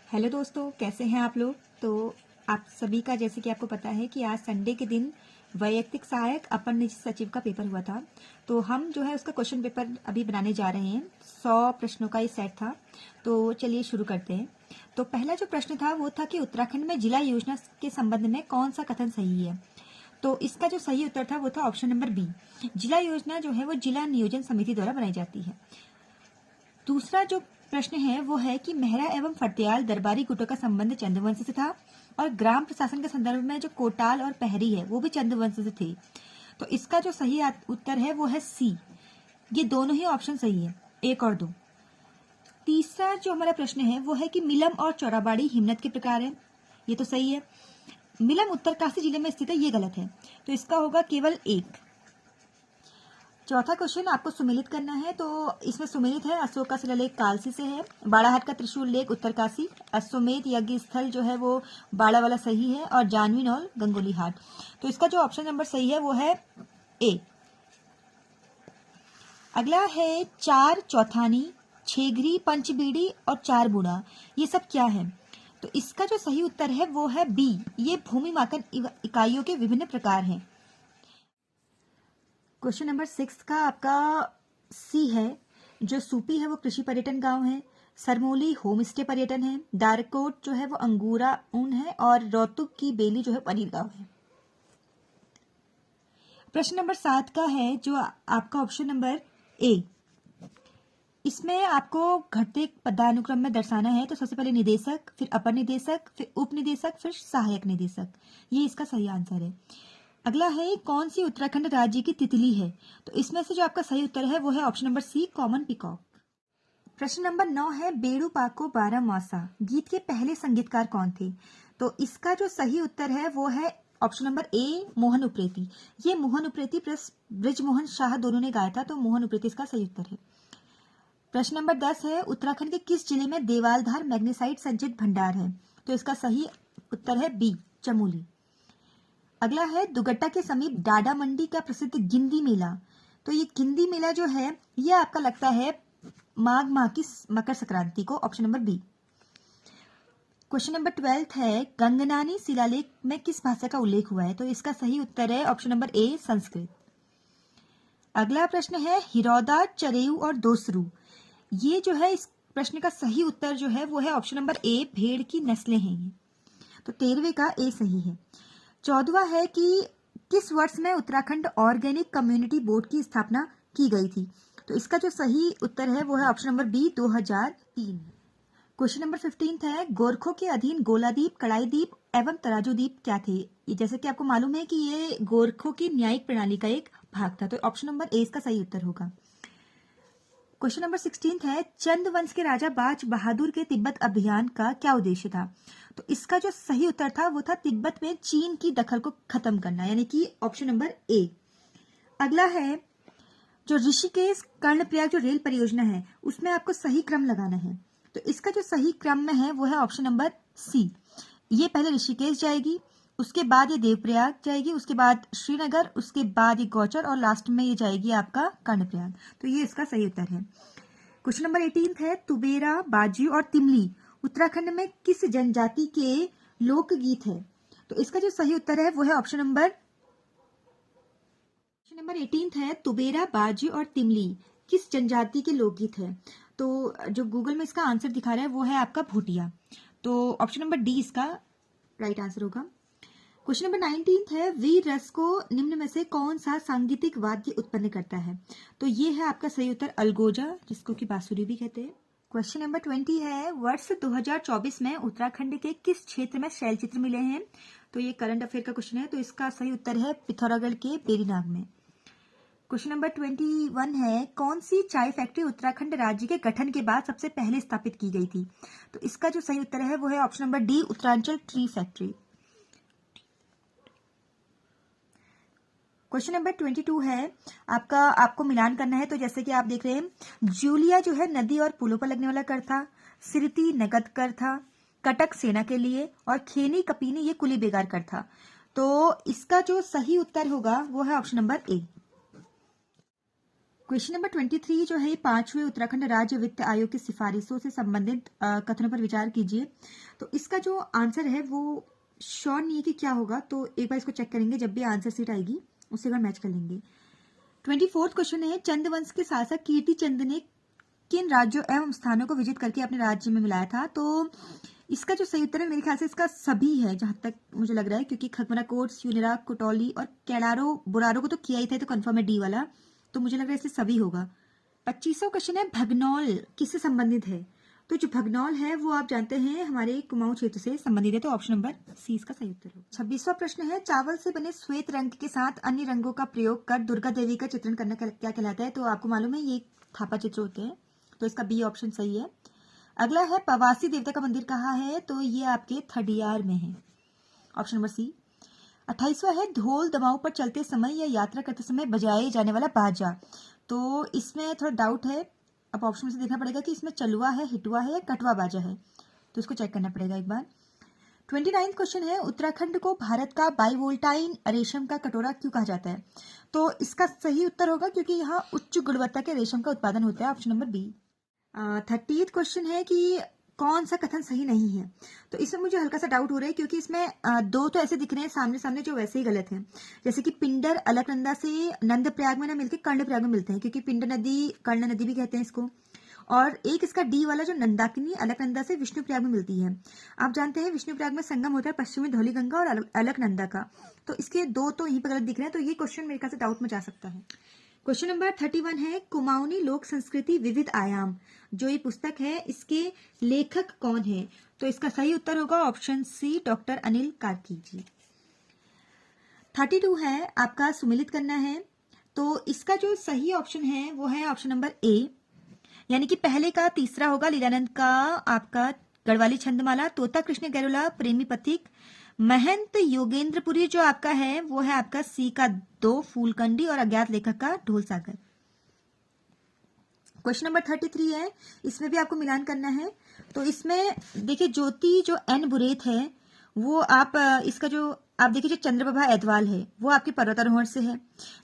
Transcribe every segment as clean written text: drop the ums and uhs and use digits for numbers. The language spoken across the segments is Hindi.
हेलो दोस्तों, कैसे हैं आप लोग। तो आप सभी का, जैसे कि आपको पता है कि आज संडे के दिन वैयक्तिक सहायक अपर निजी सचिव का पेपर हुआ था। तो हम जो है उसका क्वेश्चन पेपर अभी बनाने जा रहे हैं। 100 प्रश्नों का ये सेट था। तो चलिए शुरू करते हैं। तो पहला जो प्रश्न था वो था कि उत्तराखंड में जिला योजना के संबंध में कौन सा कथन सही है। तो इसका जो सही उत्तर था वो था ऑप्शन नंबर बी। जिला योजना जो है वो जिला नियोजन समिति द्वारा बनाई जाती है। दूसरा जो प्रश्न है वो है कि मेहरा एवं फटियाल दरबारी गुटों का संबंध चंद्रवंश से था और ग्राम प्रशासन के संदर्भ में जो कोटाल और पहरी है वो भी चंद्रवंश से थे। तो इसका जो सही उत्तर है वो है सी। ये दोनों ही ऑप्शन सही है, एक और दो। तीसरा जो हमारा प्रश्न है वो है कि मिलम और चौराबाड़ी हिमनद के प्रकार है। ये तो सही है। मिलम उत्तरकाशी जिले में स्थित है, ये गलत है। तो इसका होगा केवल एक। चौथा क्वेश्चन आपको सुमेलित करना है। तो इसमें सुमेलित है अशोक का शिलालेख कालसी से है, बाड़ाहाट का त्रिशूल लेख उत्तरकाशी, अश्वमेध यज्ञ स्थल जो है वो बाड़ा वाला सही है और जानवी नौल गंगोली हाट। तो इसका जो ऑप्शन नंबर सही है वो है ए। अगला है चार चौथानी, छेघरी, पंचबीड़ी और चार बूढ़ा, ये सब क्या है। तो इसका जो सही उत्तर है वो है बी। ये भूमि मापन इकाइयों के विभिन्न प्रकार हैं। क्वेश्चन नंबर 6 का आपका सी है। जो सूपी है वो कृषि पर्यटन गांव है, सरमोली होम स्टे पर्यटन है, दारकोट जो है वो अंगूरा ऊन है और रौतुक की बेली जो है पनीर गांव है। प्रश्न नंबर 7 का है जो आपका ऑप्शन नंबर ए। इसमें आपको घटते पदानुक्रम में दर्शाना है। तो सबसे पहले निदेशक, फिर अपर निदेशक, फिर उप निदेशक, फिर सहायक निदेशक। ये इसका सही आंसर है। अगला है कौन सी उत्तराखंड राज्य की तितली है। तो इसमें से जो आपका सही उत्तर है वो है option number C, common peacock. प्रश्न नंबर 9 है बेड़ू पाको बारह मासा गीत के पहले संगीतकार कौन थे। तो इसका जो सही उत्तर है वो है ऑप्शन नंबर ए, मोहन उप्रेती। ये मोहन उप्रेती प्लस ब्रिजमोहन शाह दोनों ने गाया था। तो मोहन उप्रेती इसका सही उत्तर है। प्रश्न नंबर 10 है उत्तराखंड के किस जिले में देवालधार मैग्नीसाइट संचित भंडार है। तो इसका सही उत्तर है बी, चमोली। अगला है दुगट्टा के समीप डाडा मंडी का प्रसिद्ध गिंदी मेला। तो ये गिंदी मेला जो है ये आपका लगता है माघ माह की मकर संक्रांति को, option number B. Question number 12 है गंगनानी शिलालेख में किस भाषा का उल्लेख हुआ है। तो इसका सही उत्तर है ऑप्शन नंबर ए, संस्कृत। अगला प्रश्न है हिरौदा, चरेऊ और दोसरू, ये जो है इस प्रश्न का सही उत्तर जो है वो है ऑप्शन नंबर ए, भेड़ की नस्लें हैं ये। तो 13वें का ए सही है। 14वां है कि किस वर्ष में उत्तराखंड ऑर्गेनिक कम्युनिटी बोर्ड की स्थापना की गई थी। तो इसका जो सही उत्तर है वो है option number B, 2003। Question number 15 है गोरखों के अधीन गोलादीप, कड़ाईदीप एवं तराजू द्वीप क्या थे। ये जैसे कि आपको मालूम है कि ये गोरखों की न्यायिक प्रणाली का एक भाग था। तो ऑप्शन नंबर ए इसका सही उत्तर होगा। क्वेश्चन नंबर 16 है चंद वंश के राजा बाज बहादुर के तिब्बत अभियान का क्या उद्देश्य था। तो इसका जो सही उत्तर था वो था तिब्बत में चीन की दखल को खत्म करना, यानी कि ऑप्शन नंबर ए। अगला है जो ऋषिकेश कर्णप्रयाग जो रेल परियोजना है उसमें आपको सही क्रम लगाना है। तो इसका जो सही क्रम में है वो है ऑप्शन नंबर सी। ये पहले ऋषिकेश जाएगी, उसके बाद ये देवप्रयाग जाएगी, उसके बाद श्रीनगर, उसके बाद ये गौचर और लास्ट में ये जाएगी आपका कर्णप्रयाग। तो ये इसका सही उत्तर है। क्वेश्चन नंबर 18 है तुबेरा, बाजी और तिमली उत्तराखंड में किस जनजाति के लोकगीत है। तो इसका जो सही उत्तर है वो है ऑप्शन नंबर 18 है तुबेरा, बाजी और तिमली किस जनजाति के लोकगीत है। तो जो गूगल में इसका आंसर दिखा रहा है वो है आपका भूटिया। तो ऑप्शन नंबर डी इसका राइट आंसर होगा। क्वेश्चन नंबर 19 है वीर रस को निम्न में से कौन सा सांगीतिक वाद्य उत्पन्न करता है। तो ये है आपका सही उत्तर अलगोजा, जिसको कि बांसुरी भी कहते हैं। क्वेश्चन नंबर 20 है वर्ष 2024 में उत्तराखंड के किस क्षेत्र में शैलचित्र मिले हैं। तो ये करंट अफेयर का क्वेश्चन है। तो इसका सही उत्तर है पिथौरागढ़ के बेरीनाग में। क्वेश्चन नंबर 21 है कौन सी चाय फैक्ट्री उत्तराखंड राज्य के गठन के बाद सबसे पहले स्थापित की गई थी। तो इसका जो सही उत्तर है वो है option number D, Uttaranchal tree factory. Question number 22 है आपको मिलान करना है। तो जैसे कि आप देख रहे हैं जूलिया जो है नदी और पुलों पर लगने वाला कर था, सिरती नगद कर था, कटक सेना के लिए और खेनी कपीनी ये कुली बेगार कर था। तो इसका जो सही उत्तर होगा वो है option number A. Question number 23 जो है 5वें उत्तराखंड राज्य वित्त आयोग की सिफारिशों से संबंधित कथनों पर विचार कीजिए। तो इसका जो आंसर है वो श्योर नहीं है कि क्या होगा, तो एक बार इसको चेक करेंगे, जब भी आंसर सीट आएगी उससे बार मैच कर लेंगे। 24th क्वेश्चन है चंद्रवंश के शासक कीर्ति चंद ने किन राज्यों एवं स्थानों को विजिट करके अपने राज्य में मिलाया था? तो इसका जो सही उत्तर है मेरे ख्याल से इसका सभी है, जहां तक मुझे लग रहा है, क्योंकि खगमरा कोट, स्यूनेरा, कोटौली और कैलारो बुरारो को तो किया ही था, तो कंफर्म है डी वाला, तो मुझे लग रहा है इससे सभी होगा। 25वां क्वेश्चन है भगनौल किससे संबंधित है? तो जो भगनौल है वो आप जानते हैं हमारे कुमाऊं क्षेत्र से संबंधित है, तो ऑप्शन नंबर सी इसका सही उत्तर होगा। 26वां प्रश्न है चावल से बने श्वेत रंग के साथ अन्य रंगों का प्रयोग कर दुर्गा देवी का चित्रण करना क्या कहलाता है? तो आपको मालूम है ये थापा चित्र होते हैं, तो इसका बी ऑप्शन सही है। अगला है पवासी देवता का मंदिर कहाँ है? तो ये आपके थडियार में है, ऑप्शन नंबर सी। 28वां है ढोल दमाऊ पर चलते समय या यात्रा करते समय बजाए जाने वाला बाजा। तो इसमें थोड़ा डाउट है, अब ऑप्शन में से देखना पड़ेगा कि इसमें चलुआ है, हिटुआ है या कटवा बाजा है, तो इसको चेक करना पड़ेगा एक बार। 29वां क्वेश्चन है उत्तराखंड को भारत का बाइवोल्टाइन रेशम का कटोरा क्यों कहा जाता है? तो इसका सही उत्तर होगा क्योंकि यहाँ उच्च गुणवत्ता के रेशम का उत्पादन होता है, option number B. 30th question है कि कौन सा कथन सही नहीं है? तो इसमें मुझे हल्का सा डाउट हो रहा है क्योंकि इसमें दो तो ऐसे दिख रहे हैं सामने सामने जो वैसे ही गलत हैं, जैसे कि पिंडर अलकनंदा से नंद प्रयाग में ना मिलकर कर्ण प्रयाग में मिलते हैं, क्योंकि पिंडर नदी कर्ण नदी भी कहते हैं इसको। और एक इसका डी वाला जो नंदाकिनी अलकनंदा से विष्णु प्रयाग में मिलती है। आप जानते हैं विष्णु प्रयाग में संगम होता है पश्चिमी धौली गंगा और अलकनंदा का, तो इसके दो तो यहीं पर गलत दिख रहे हैं, तो ये क्वेश्चन मेरे ख्याल से डाउट में जा सकता है। क्वेश्चन नंबर 31 है कुमाऊनी लोक संस्कृति विविध आयाम, जो ये पुस्तक है इसके लेखक कौन है? तो इसका सही उत्तर होगा option C doctor Anil Karki ji. 32 है आपका सुमिलित करना है, तो इसका जो सही ऑप्शन है वो है ऑप्शन नंबर ए, यानी कि पहले का तीसरा होगा लीलानंद का आपका गढ़वाली छंदमाला, तोता कृष्ण गैरोला प्रेमी पथिक, महंत योगेंद्रपुरी जो आपका है वो है आपका सी का 2 फूलकंडी और अज्ञात लेखक का ढोल सागर। क्वेश्चन नंबर 33 है, इसमें भी आपको मिलान करना है। तो इसमें देखिए ज्योति जो एन बुरेत है वो आप इसका जो आप देखिए जो चंद्रप्रभा ऐतवाल है वो आपके पर्वतारोहण से है,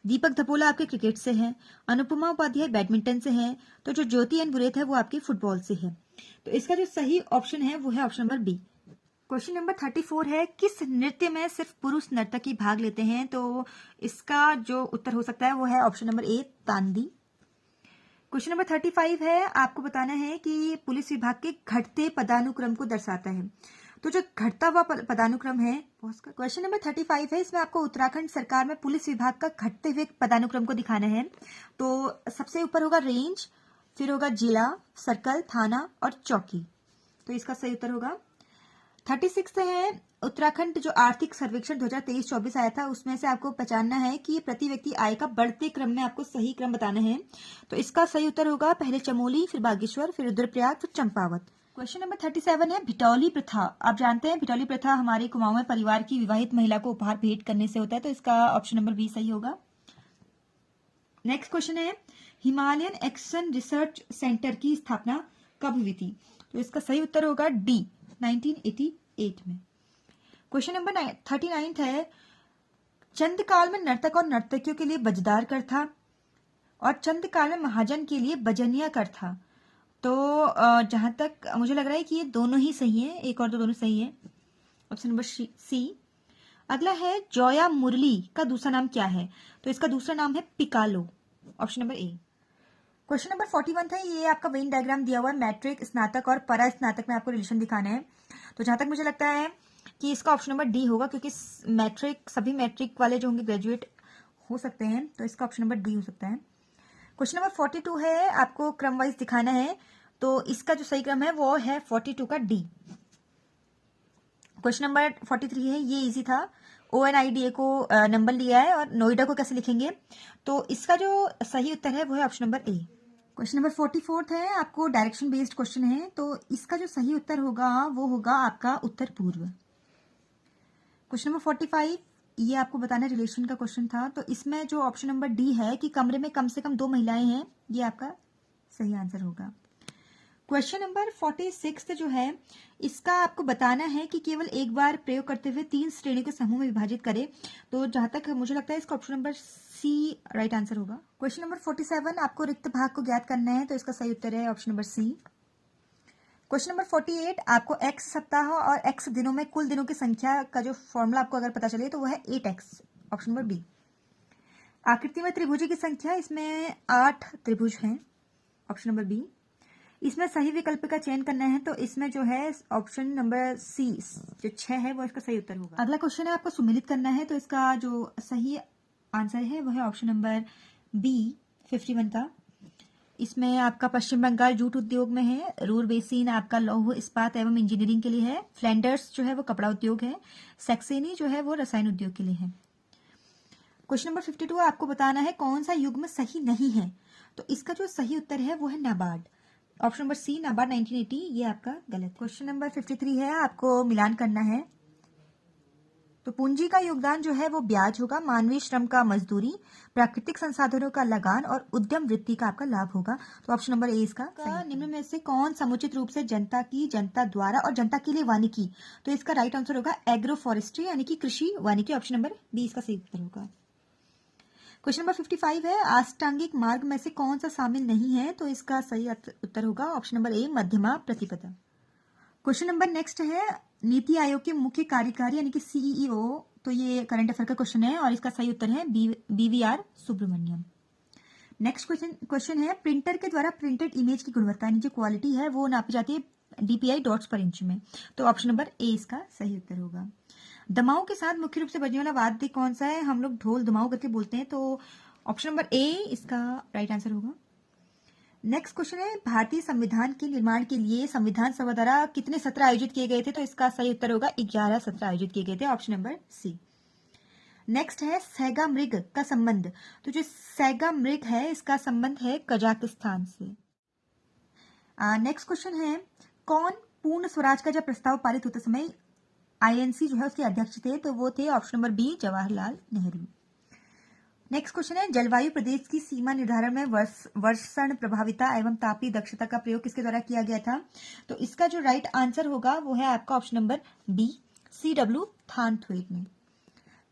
दीपक धपोला आपके क्रिकेट से है, अनुपमा उपाध्याय बैडमिंटन से है, तो जो ज्योति एन बुरेत है वो आपके फुटबॉल से है। तो इसका जो सही ऑप्शन है वो है option number B. Question number 34 है किस नृत्य में सिर्फ पुरुष नर्तक ही भाग लेते हैं? तो इसका जो उत्तर हो सकता है वो है ऑप्शन नंबर ए तांदी। क्वेश्चन नंबर 35 है आपको बताना है कि पुलिस विभाग के घटते पदानुक्रम को दर्शाता है, तो जो घटता हुआ पदानुक्रम है। क्वेश्चन नंबर 35 है, इसमें आपको उत्तराखंड सरकार में पुलिस विभाग का घटते हुए पदानुक्रम को दिखाना है। तो सबसे ऊपर होगा रेंज, फिर होगा जिला, सर्कल, थाना और चौकी, तो इसका सही उत्तर होगा। 36 है उत्तराखंड जो आर्थिक सर्वेक्षण 2023-24 आया था उसमें से आपको पहचानना है कि प्रति व्यक्ति आय का बढ़ते क्रम में आपको सही क्रम बताना है, तो इसका सही उत्तर होगा पहले चमोली, फिर बागेश्वर, फिर रुद्रप्रयाग, फिर चंपावत। क्वेश्चन नंबर 37 है भिटौली प्रथा। आप जानते हैं भिटौली प्रथा हमारे कुमाऊं में परिवार की विवाहित महिला को उपहार भेंट करने से होता है, तो इसका ऑप्शन नंबर बी सही होगा। नेक्स्ट क्वेश्चन है हिमालयन एक्शन रिसर्च सेंटर की स्थापना कब हुई थी? तो इसका सही उत्तर होगा डी 1988 में। क्वेश्चन नंबर 39 है चंद काल में नर्तक और नर्तकियों के लिए बजदार कर था और चंद काल में महाजन के लिए बजनिया कर था। तो जहां तक मुझे लग रहा है कि ये दोनों ही सही है, एक और दो दोनों सही है, ऑप्शन नंबर सी। अगला है जोया मुरली का दूसरा नाम क्या है? तो इसका दूसरा नाम है piccolo, option number A. Question number 41 है, ये आपका वेन डायग्राम दिया हुआ है, मैट्रिक, स्नातक और परा स्नातक में आपको रिलेशन दिखाना है। तो जहां तक मुझे लगता है कि इसका ऑप्शन नंबर डी होगा, क्योंकि मैट्रिक सभी मैट्रिक वाले जो होंगे ग्रेजुएट हो सकते हैं, तो इसका ऑप्शन नंबर डी हो सकता है। क्वेश्चन नंबर 42 है, आपको क्रम वाइज दिखाना है, तो इसका जो सही क्रम है वो है 42 का डी। क्वेश्चन नंबर 43 है, ये इजी था, ONIDA को नंबर लिया है और नोएडा को कैसे लिखेंगे? तो इसका जो सही उत्तर है वो है option number A. Question number 44 है, आपको डायरेक्शन बेस्ड क्वेश्चन है, तो इसका जो सही उत्तर होगा वो होगा आपका उत्तर पूर्व। क्वेश्चन नंबर 45 ये आपको बताना रिलेशन का क्वेश्चन था, तो इसमें जो ऑप्शन नंबर डी है कि कमरे में कम से कम 2 महिलाएं हैं, ये आपका सही आंसर होगा। क्वेश्चन नंबर 46 जो है, इसका आपको बताना है कि केवल एक बार प्रयोग करते हुए 3 श्रेणियों के समूह में विभाजित करें। तो जहां तक मुझे लगता है इसका option number C right answer होगा। क्वेश्चन नंबर 47 आपको रिक्त भाग को ज्ञात करना है, तो इसका सही उत्तर है option number C. Question number 48 आपको x सप्ताह और x दिनों में कुल दिनों की संख्या का जो फॉर्मूला आपको अगर पता चले तो वो है 8x, ऑप्शन नंबर बी। आकृति में त्रिभुजों की संख्या, इसमें 8 त्रिभुज हैं, ऑप्शन नंबर बी। इसमें सही विकल्प का चयन करना है, तो इसमें जो है ऑप्शन नंबर सी जो 6 है वो इसका सही उत्तर होगा। अगला क्वेश्चन है आपको सुमेलित करना है, तो इसका जो सही आंसर है वो है ऑप्शन नंबर बी 51 का। इसमें आपका पश्चिम बंगाल जूट उद्योग में है, रूर बेसिन आपका लौह इस्पात एवं इंजीनियरिंग के लिए है, फ्लैंडर्स जो है वो कपड़ा उद्योग है, सैक्सेनी जो है वो रसायन उद्योग के लिए है। क्वेश्चन नंबर 52 आपको बताना है कौन सा युग्म सही नहीं है, तो इसका जो सही उत्तर है वो है NABARD, option number C NABARD 1980, ये आपका गलत। क्वेश्चन नंबर 53 है, आपको मिलान करना है, तो पूंजी का योगदान जो है वो ब्याज होगा, मानवीय श्रम का मजदूरी, प्राकृतिक संसाधनों का लगान और उद्यम वृत्ति का आपका लाभ होगा। तो ऑप्शन नंबर ए इसका निम्न में से कौन समुचित रूप से जनता की, जनता द्वारा और जनता के लिए वानिकी, तो इसका राइट आंसर होगा एग्रो फॉरेस्ट्री यानी कि कृषि वानिकी, ऑप्शन नंबर बी इसका सही उत्तर होगा। क्वेश्चन नंबर 55 है, आष्टांगिक मार्ग में से कौन सा शामिल नहीं है, तो इसका सही उत्तर होगा ऑप्शन नंबर ए मध्यमा प्रतिपदा। क्वेश्चन नंबर नेक्स्ट है, नीति आयोग के मुख्य कार्यकारी यानी कि सीईओ, तो ये करंट अफेयर का क्वेश्चन है और इसका सही उत्तर है बीवीआर सुब्रमण्यम। नेक्स्ट क्वेश्चन है, प्रिंटर के द्वारा प्रिंटेड इमेज की गुणवत्ता यानी जो क्वालिटी है वो नापी जाती है डीपीआई डॉट्स पर इंच में, तो ऑप्शन नंबर ए इसका सही उत्तर होगा। दमाओं के साथ मुख्य रूप से बजने वाला वाद्य कौन सा है, हम लोग ढोल दमाओं करके बोलते हैं, तो ऑप्शन नंबर ए इसका राइट आंसर होगा। नेक्स्ट क्वेश्चन है, भारतीय संविधान के निर्माण के लिए संविधान सभा द्वारा कितने सत्र आयोजित किए गए थे, तो इसका सही उत्तर होगा 11 सत्र आयोजित किए गए थे, ऑप्शन नंबर सी। नेक्स्ट है, सैगा मृग का संबंध, तो जो सैगा मृग है इसका संबंध है कजाकिस्तान से। नेक्स्ट क्वेश्चन है, कौन पूर्ण स्वराज का जब प्रस्ताव पारित होते समय आईएनसी जो है उसके अध्यक्ष थे, तो वो थे option number B Jawaharlal Nehru. Next question है, जलवायु प्रदेश की सीमा निर्धारण में वर्षण प्रभाविता एवं तापीय दक्षता का प्रयोग किसके द्वारा किया गया था, तो इसका जो राइट आंसर होगा वो है आपका ऑप्शन नंबर बी CW थानथ्वेट ने।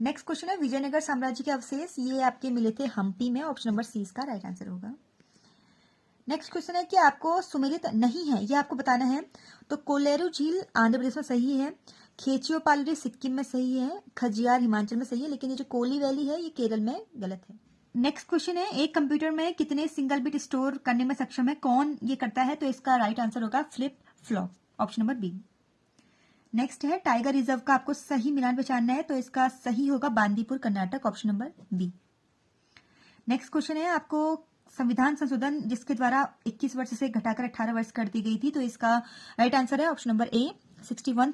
नेक्स्ट क्वेश्चन है, विजयनगर साम्राज्य के अवशेष ये आपके मिले थे हम्पी में, ऑप्शन नंबर सी इसका राइट आंसर होगा। नेक्स्ट क्वेश्चन है कि आपको सुमेलित नहीं है ये आपको बताना है, तो कोलेरू झील आंध्र प्रदेश में सही है, खेचियोपालरी सिक्किम में सही है, खजियार हिमाचल में सही है, लेकिन ये जो कोली वैली है ये केरल में गलत है। नेक्स्ट क्वेश्चन है, एक कंप्यूटर में कितने सिंगल बिट स्टोर करने में सक्षम है, कौन ये करता है, तो इसका राइट आंसर होगा flip flop, option number B. Next है, टाइगर रिजर्व का आपको सही मिलान पहचानना है, तो इसका सही होगा Bandipur Karnataka, option number B. Next question है, आपको संविधान संशोधन जिसके द्वारा 21 वर्ष से घटाकर 18 वर्ष कर दी गई थी, तो इसका राइट आंसर है ऑप्शन नंबर ए 61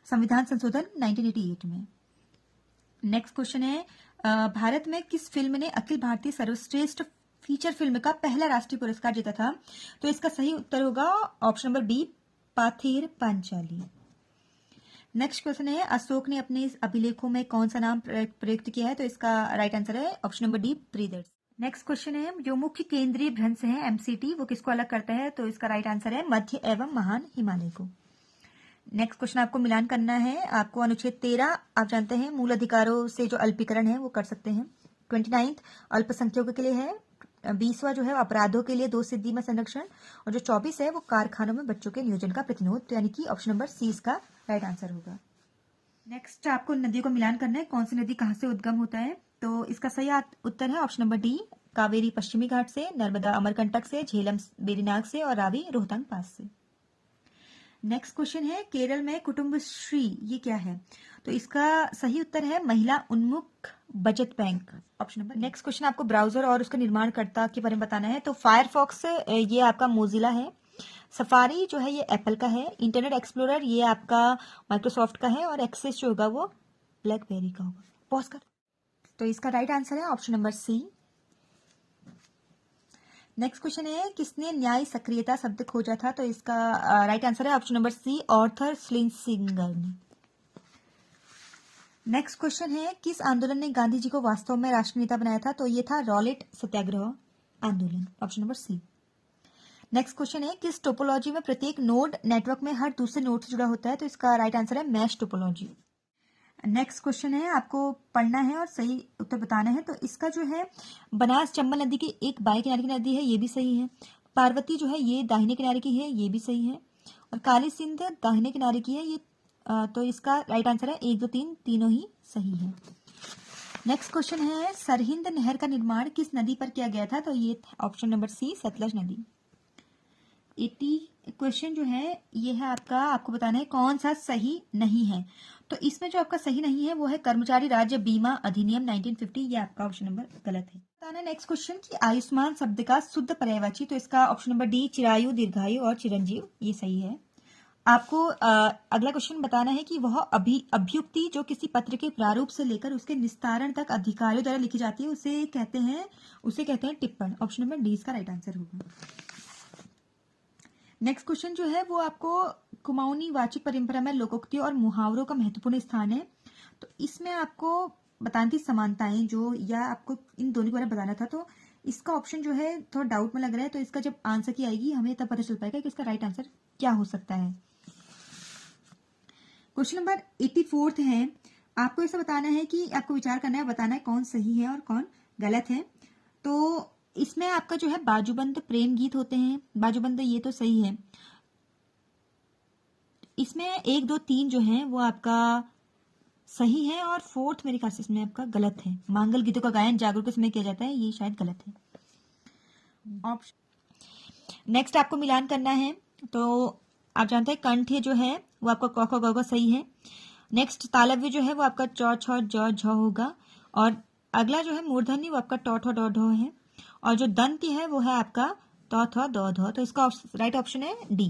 संविधान संशोधन 1988 में। नेक्स्ट क्वेश्चन है, भारत में किस फिल्म ने अखिल भारतीय सर्वश्रेष्ठ फीचर फिल्म का पहला राष्ट्रीय पुरस्कार जीता था, तो इसका सही उत्तर होगा option number B Pather Panchali. Next question है, अशोक ने अपने अभिलेखों में कौन सा नाम प्रयुक्त किया है, तो इसका राइट आंसर है ऑप्शन नंबर डी प्रीदर्स। नेक्स्ट क्वेश्चन है, जो मुख्य केंद्रीय भ्रंश है MCT वो किसको अलग करता है, तो इसका राइट आंसर है मध्य एवं महान हिमालय को। नेक्स्ट क्वेश्चन आपको मिलान करना है, आपको अनुच्छेद 13 आप जानते हैं मूल अधिकारों से जो अल्पीकरण है वो कर सकते हैं, 29 अल्पसंख्यकों के लिए है, 20वां जो है अपराधों के लिए 2 सिद्धि में संरक्षण, और जो 24 है वो कारखानों में बच्चों के नियोजन का प्रतिनिधित्व, यानी कि ऑप्शन नंबर सी इसका राइट आंसर होगा। नेक्स्ट आपको नदियों को मिलान करना है, कौन सी नदी कहाँ से उद्गम होता है, तो इसका सही उत्तर है ऑप्शन नंबर डी कावेरी पश्चिमी घाट से, नर्मदा अमरकंटक से, झेलम बेरीनाग से और रावी रोहतांग पास से। नेक्स्ट क्वेश्चन है, केरल में कुटुंबश्री ये क्या है, तो इसका सही उत्तर है महिला उन्मुख बचत bank, option number. Next question आपको ब्राउजर और उसका निर्माणकर्ता के बारे में बताना है, तो फायरफॉक्स ये आपका मोजिला है, सफारी जो है ये एप्पल का है, इंटरनेट एक्सप्लोरर ये आपका माइक्रोसॉफ्ट का है, और एक्सेस जो होगा वो ब्लैकबेरी का होगा। पॉज कर, तो इसका राइट आंसर है option number C. Next question है, किसने न्याय सक्रियता शब्द खोजा था, तो इसका राइट आंसर है option number C Arthur Schlesinger ने। नेक्स्ट क्वेश्चन है, किस आंदोलन ने गांधी जी को वास्तव में राष्ट्रीय नेता बनाया था, तो ये था रॉलेट सत्याग्रह आंदोलन, option number C. Next question है, किस टोपोलॉजी में प्रत्येक नोड नेटवर्क में हर दूसरे नोड से जुड़ा होता है? तो इसका राइट आंसर है मैश टोपोलॉजी। नेक्स्ट क्वेश्चन है, आपको पढ़ना है और सही उत्तर बताना है। तो इसका जो है, बनास चंबल नदी की एक बाएं किनारे की नदी है, ये भी सही है। पार्वती जो है ये दाहिने किनारे की है, ये भी सही है। और काली सिंध दाहिने किनारे की है, ये तो इसका राइट आंसर है 1 2 3 तीनों ही सही है। नेक्स्ट क्वेश्चन है, सरहिंद नहर का निर्माण किस नदी पर किया गया था? तो ये ऑप्शन नंबर सी, सतलज नदी। 80 क्वेश्चन जो है ये है आपका, आपको बताना है कौन सा सही नहीं है। तो इसमें जो आपका सही नहीं है वो है कर्मचारी राज्य बीमा अधिनियम 1950, ये आपका ऑप्शन नंबर गलत है। बताना नेक्स्ट क्वेश्चन कि आयुष्मान शब्द का शुद्ध पर्यायवाची, तो इसका ऑप्शन नंबर डी, चिरायु, दीर्घायु और चिरंजीव, ये सही है। आपको अगला क्वेश्चन बताना है कि वह अभ्युक्ति जो किसी पत्र के प्रारूप से लेकर उसके निस्तारण तक अधिकारियों द्वारा लिखी जाती है उसे कहते हैं टिप्पण। ऑप्शन नंबर डी इसका राइट आंसर होगा। नेक्स्ट क्वेश्चन जो है वो आपको कुमाऊनी वाचिक परंपरा में लोकोक्ति और मुहावरों का महत्वपूर्ण स्थान है। तो इसमें आपको बतानी थी समानताएं जो, या आपको इन दोनों के बारे में बताना था। तो इसका ऑप्शन जो है थोड़ा डाउट में लग रहा है, तो इसका जब आंसर की आएगी हमें तब पता चल पाएगा कि इसका राइट आंसर क्या हो सकता है। क्वेश्चन नंबर 84 है, आपको ऐसा बताना है कि आपको विचार करना है, बताना है कौन सही है और कौन गलत है। तो इसमें आपका जो है बाजूबंद प्रेम गीत होते हैं, बाजूबंद ये तो सही है। इसमें 1 2 3 जो है वो आपका सही है, और 4th मेरे ख्याल से इसमें आपका गलत है। मांगल गीतों का गायन जागरूक समय किया जाता है, ये शायद गलत है। ऑप्शन नेक्स्ट आपको मिलान करना है। तो आप जानते हैं कंठ जो है वो आपका क ख ग घ सही है। नेक्स्ट तालव्य जो है वो आपका च छ ज झ होगा, और अगला जो है मूर्धन्य वो आपका ट ठ ड ढ है, और जो दंत्य है वो है आपका त थ द ध। तो इसका राइट ऑप्शन है डी।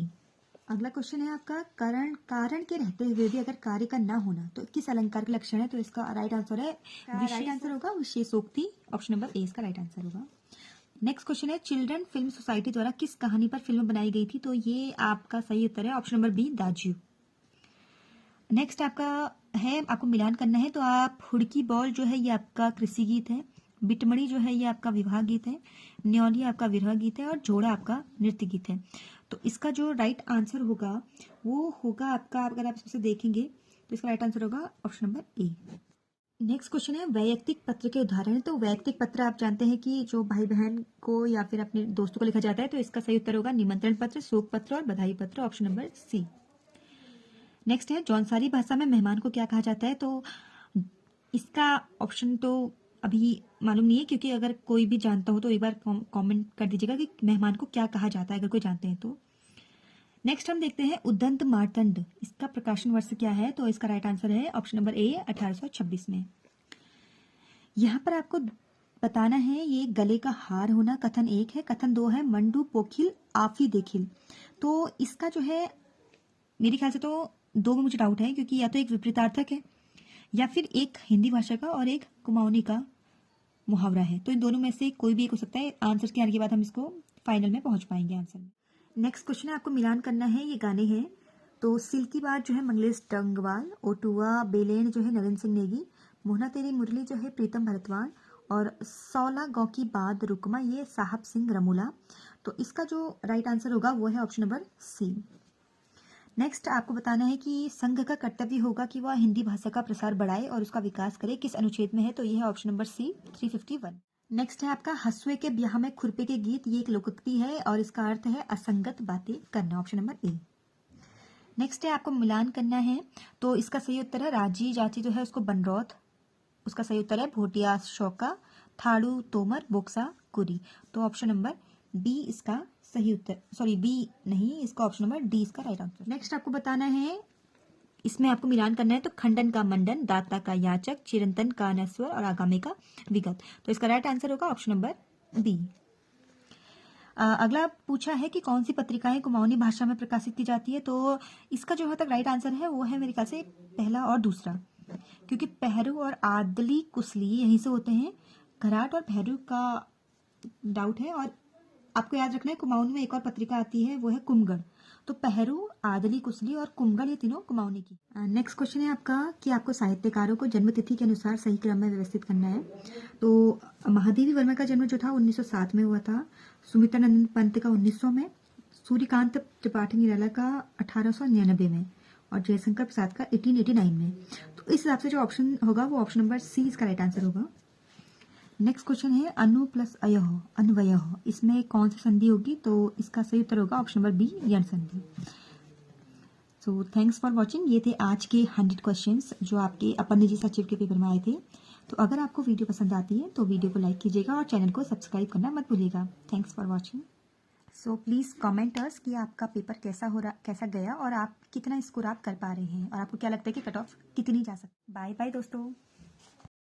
अगला क्वेश्चन है आपका, कारण के रहते हुए भी अगर कार्य का ना होना तो किस अलंकार का लक्षण है? तो इसका राइट आंसर है, राइट आंसर होगा विशेषोक्ति। ऑप्शन नंबर ए इसका राइट आंसर होगा। नेक्स्ट क्वेश्चन है, चिल्ड्रन फिल्म सोसाइटी द्वारा किस कहानी पर फिल्म बनाई गई थी? तो ये आपका सही उत्तर है, ऑप्शन नंबर बी, दाजू। नेक्स्ट आपका है, आपको मिलान करना है। तो आप हुड़की बॉल जो है ये आपका कृषि गीत है, बिटमड़ी जो है ये आपका विवाह गीत है, न्योली आपका विरह गीत है, और जोड़ा आपका नृत्य गीत है। तो इसका जो राइट आंसर होगा वो होगा आपका, अगर आप इसमें से देखेंगे तो इसका राइट आंसर होगा ऑप्शन नंबर ए। नेक्स्ट क्वेश्चन है, वैयक्तिक पत्र के उदाहरण। तो वैयक्तिक पत्र आप जानते हैं कि जो भाई बहन को या फिर अपने दोस्तों को लिखा जाता है, तो इसका सही उत्तर होगा निमंत्रण पत्र, शोक पत्र और बधाई पत्र, ऑप्शन नंबर सी। नेक्स्ट है, जौनसारी भाषा में मेहमान को क्या कहा जाता है? तो इसका ऑप्शन तो अभी मालूम नहीं है, क्योंकि अगर कोई भी जानता हो तो एक बार कमेंट कर दीजिएगा कि मेहमान को क्या कहा जाता है, अगर कोई जानते हैं तो। नेक्स्ट हम देखते हैं उद्दंत मार्तंड, इसका प्रकाशन वर्ष क्या है? तो इसका राइट आंसर है ऑप्शन नंबर ए, 1826 में। यहाँ पर आपको बताना है, ये गले का हार होना कथन 1 है, कथन 2 है मंडू पोखिल आफी देखिल। तो इसका जो है मेरे ख्याल से तो 2 में मुझे डाउट है, क्योंकि या तो एक विपरीतार्थक है या फिर एक हिंदी भाषा का और एक कुमाऊनी का मुहावरा है। तो इन दोनों में से कोई भी एक हो सकता है। आंसर के आने के बाद हम इसको फाइनल में पहुंच पाएंगे आंसर में। नेक्स्ट क्वेश्चन है, आपको मिलान करना है, ये गाने हैं। तो सिल्की बात जो है मंगलेश डंगवाल, ओटुआ बेलेन जो है नवीन सिंह नेगी, मोहना तेरी मुरली जो है प्रीतम भरतवाल, और 16 गौ की बाद रुकमा ये साहब सिंह रमूला। तो इसका जो राइट आंसर होगा वो है ऑप्शन नंबर सी। नेक्स्ट आपको बताना है कि संघ का कर्तव्य होगा कि वह हिंदी भाषा का प्रसार बढ़ाए और उसका विकास करे, किस अनुच्छेद में है? तो यह है ऑप्शन नंबर सी, 351। नेक्स्ट है आपका हसुए के ब्याह में खुरपे के गीत, ये एक लोकोक्ति है और इसका अर्थ है असंगत बातें करना, ऑप्शन नंबर ए। नेक्स्ट है, आपको मिलान करना है। तो इसका सही उत्तर है राजी जाति जो है उसको बनरौत, उसका सही उत्तर है भोटिया शौका, थाड़ू तोमर, बोक्सा कुरी। तो ऑप्शन नंबर बी इसका सही उत्तर, सॉरी बी नहीं, इसका ऑप्शन नंबर डी इसका राइट आंसर। नेक्स्ट आपको बताना है, इसमें आपको मिलान करना है। तो खंडन का मंडन, दाता का याचक, चिरंतन का नस्वर और आगामी का विगत। तो इसका राइट आंसर होगा ऑप्शन नंबर बी। अगला पूछा है कि कौन सी पत्रिकाएं कुमाऊनी भाषा में प्रकाशित की जाती है? तो इसका जो तक राइट आंसर है वो है मेरे ख्याल से पहला और दूसरा, क्योंकि पहरू और आदली कुसली यहीं से होते हैं। घराट और पहरू का डाउट है। और आपको याद रखना है कुमाऊनी में एक और पत्रिका आती है, वो है कुमगढ़। तो पहरू, आदली कुसली और कुमगढ़ ये तीनों कुमाऊनी की। नेक्स्ट क्वेश्चन है आपका कि आपको साहित्यकारों को जन्म तिथि के अनुसार सही क्रम में व्यवस्थित करना है। तो महादेवी वर्मा का जन्म जो था 1907 में हुआ था, सुमित्रानंद पंत का 1900 में, सूर्यकांत त्रिपाठी निराला का 1899 में और जयशंकर प्रसाद का 1889 में। तो इस हिसाब से जो ऑप्शन होगा वो ऑप्शन नंबर सी इसका राइट आंसर होगा। नेक्स्ट क्वेश्चन है अनु प्लस अयह अन्वयः, इसमें कौन सी संधि होगी? तो इसका सही उत्तर होगा ऑप्शन नंबर बी यण संधि। So thanks for watching. ये थे आज के 100 क्वेश्चंस जो आपके अपर निजी सचिव के पेपर में आए थे। तो अगर आपको वीडियो पसंद आती है तो वीडियो को लाइक कीजिएगा और चैनल को सब्सक्राइब करना मत भूलिएगा। Thanks for watching. So please comment us कि आपका पेपर कैसा गया और आप कितना स्कोर आप कर पा रहे हैं और आपको क्या लगता है कि कट ऑफ कितनी जा सकती है। बाय बाय दोस्तों।